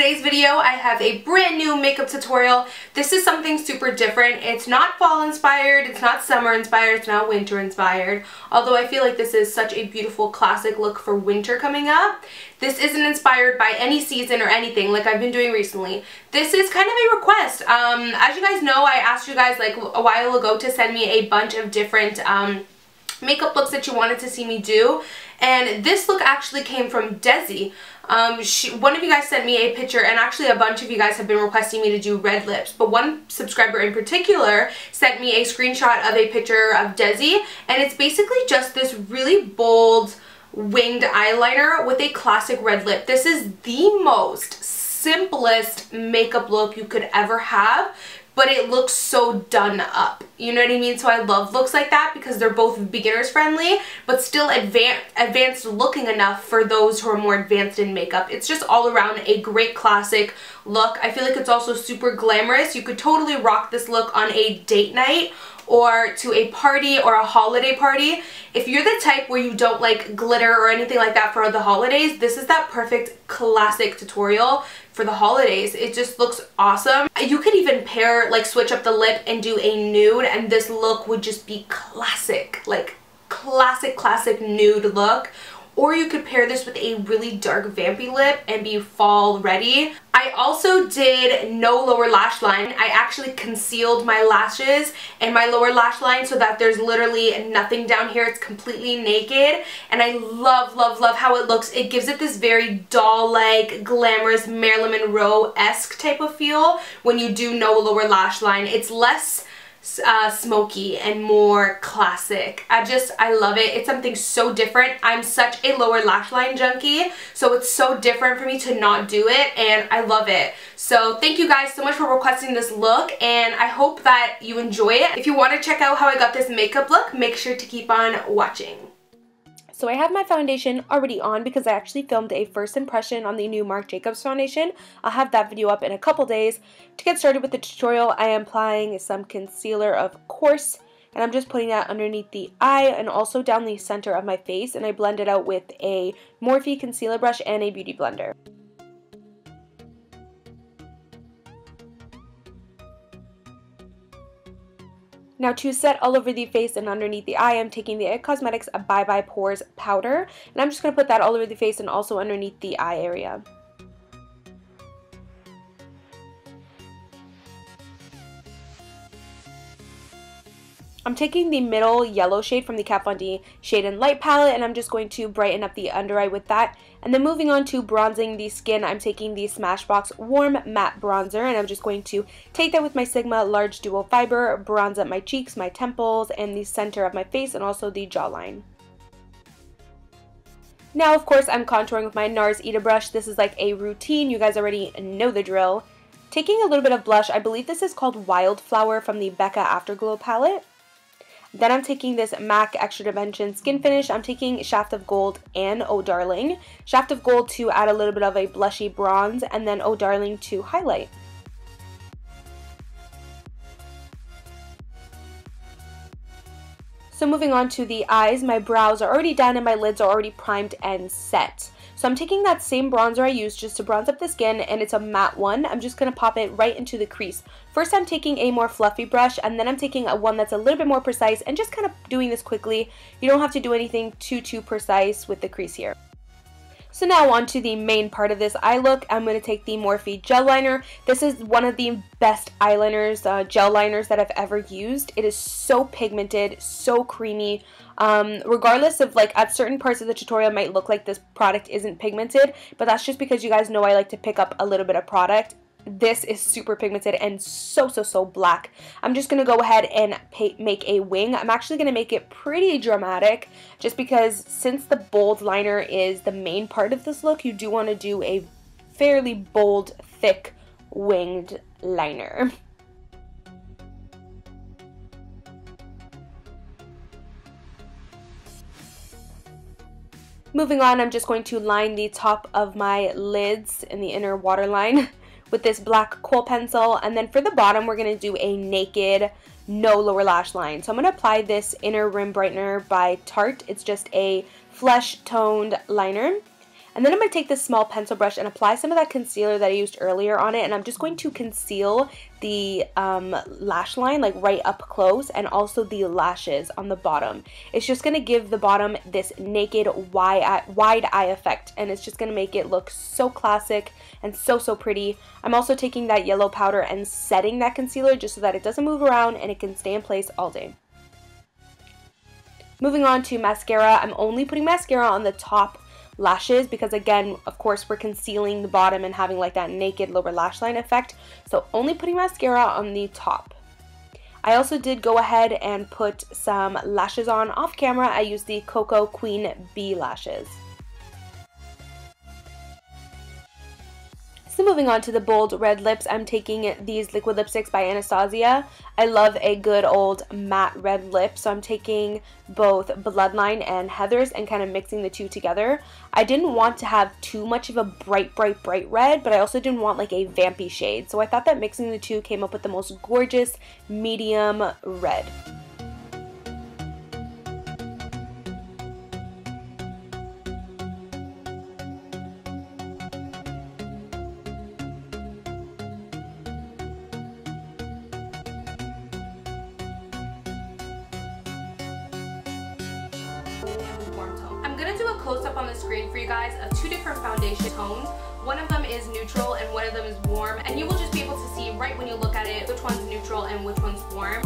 today's video I have a brand new makeup tutorial. This is something super different. It's not fall inspired, it's not summer inspired, it's not winter inspired. Although I feel like this is such a beautiful classic look for winter coming up. This isn't inspired by any season or anything like I've been doing recently. This is kind of a request. As you guys know, I asked you guys like a while ago to send me a bunch of different makeup looks that you wanted to see me do, and this look actually came from Desi. One of you guys sent me a picture, and actually a bunch of you guys have been requesting me to do red lips, but one subscriber in particular sent me a screenshot of a picture of Desi, and it's basically just this really bold winged eyeliner with a classic red lip. This is the most simplest makeup look you could ever have, but it looks so done up. You know what I mean? So I love looks like that because they're both beginners friendly, but still advanced looking enough for those who are more advanced in makeup. It's just all around a great classic look. I feel like it's also super glamorous. You could totally rock this look on a date night or to a party or a holiday party. If you're the type where you don't like glitter or anything like that for the holidays, this is that perfect classic tutorial for the holidays. It just looks awesome. You could even pair, like switch up the lip and do a nude, and this look would just be classic, like classic nude look. Or you could pair this with a really dark vampy lip and be fall ready. I also did no lower lash line. I actually concealed my lashes and my lower lash line so that there's literally nothing down here. It's completely naked, and I love how it looks. It gives it this very doll-like, glamorous Marilyn Monroe-esque type of feel when you do no lower lash line. It's less smoky and more classic. I love it. It's something so different. I'm such a lower lash line junkie, so it's so different for me to not do it, and I love it. So thank you guys so much for requesting this look, and I hope that you enjoy it. If you want to check out how I got this makeup look, make sure to keep on watching. So I have my foundation already on because I actually filmed a first impression on the new Marc Jacobs foundation. I'll have that video up in a couple days. To get started with the tutorial, I am applying some concealer, of course, and I'm just putting that underneath the eye and also down the center of my face, and I blend it out with a Morphe concealer brush and a beauty blender. Now to set all over the face and underneath the eye, I'm taking the IT Cosmetics Bye Bye Pores powder, and I'm just going to put that all over the face and also underneath the eye area. I'm taking the middle yellow shade from the Kat Von D Shade and Light palette, and I'm just going to brighten up the under eye with that. And then moving on to bronzing the skin, I'm taking the Smashbox Warm Matte Bronzer, and I'm just going to take that with my Sigma Large Duo Fiber, bronze up my cheeks, my temples, and the center of my face, and also the jawline. Now, of course, I'm contouring with my NARS Ita brush. This is like a routine. You guys already know the drill. Taking a little bit of blush, I believe this is called Wildflower from the Becca Afterglow palette. Then I'm taking this MAC Extra Dimension Skin Finish. I'm taking Shaft of Gold and Oh Darling. Shaft of Gold to add a little bit of a blushy bronze, and then Oh Darling to highlight. So moving on to the eyes, my brows are already done and my lids are already primed and set. So I'm taking that same bronzer I used just to bronze up the skin, and it's a matte one. I'm just going to pop it right into the crease. First I'm taking a more fluffy brush, and then I'm taking one that's a little bit more precise and just kind of doing this quickly. You don't have to do anything too precise with the crease here. So now on to the main part of this eye look. I'm going to take the Morphe Gel Liner. This is one of the best eyeliners, gel liners that I've ever used. It is so pigmented, so creamy. Regardless of, like, at certain parts of the tutorial it might look like this product isn't pigmented, but that's just because you guys know I like to pick up a little bit of product. This is super pigmented and so black. I'm just going to go ahead and make a wing. I'm actually going to make it pretty dramatic just because since the bold liner is the main part of this look, you do want to do a fairly bold, thick, winged liner. Moving on, I'm just going to line the top of my lids in the inner waterline with this black kohl pencil, and then for the bottom we're going to do a naked, no lower lash line. So I'm going to apply this Inner Rim Brightener by Tarte. It's just a flesh toned liner, And then I'm going to take this small pencil brush and apply some of that concealer that I used earlier on it, and I'm just going to conceal the lash line like right up close, and also the lashes on the bottom. It's just going to give the bottom this naked wide eye effect, and it's just going to make it look so classic and so pretty. I'm also taking that yellow powder and setting that concealer just so that it doesn't move around and it can stay in place all day. Moving on to mascara, I'm only putting mascara on the top lashes because, again, of course, we're concealing the bottom and having like that naked lower lash line effect. So only putting mascara on the top. I also did go ahead and put some lashes on off camera. I used the Cocoa Queen Bee lashes. So moving on to the bold red lips, I'm taking these liquid lipsticks by Anastasia. I love a good old matte red lip, so I'm taking both Bloodline and Heather's and kind of mixing the two together. I didn't want to have too much of a bright red, but I also didn't want like a vampy shade, so I thought that mixing the two came up with the most gorgeous medium red. I'm going to do a close-up on the screen for you guys of two different foundation tones. One of them is neutral and one of them is warm, and you will just be able to see right when you look at it which one's neutral and which one's warm.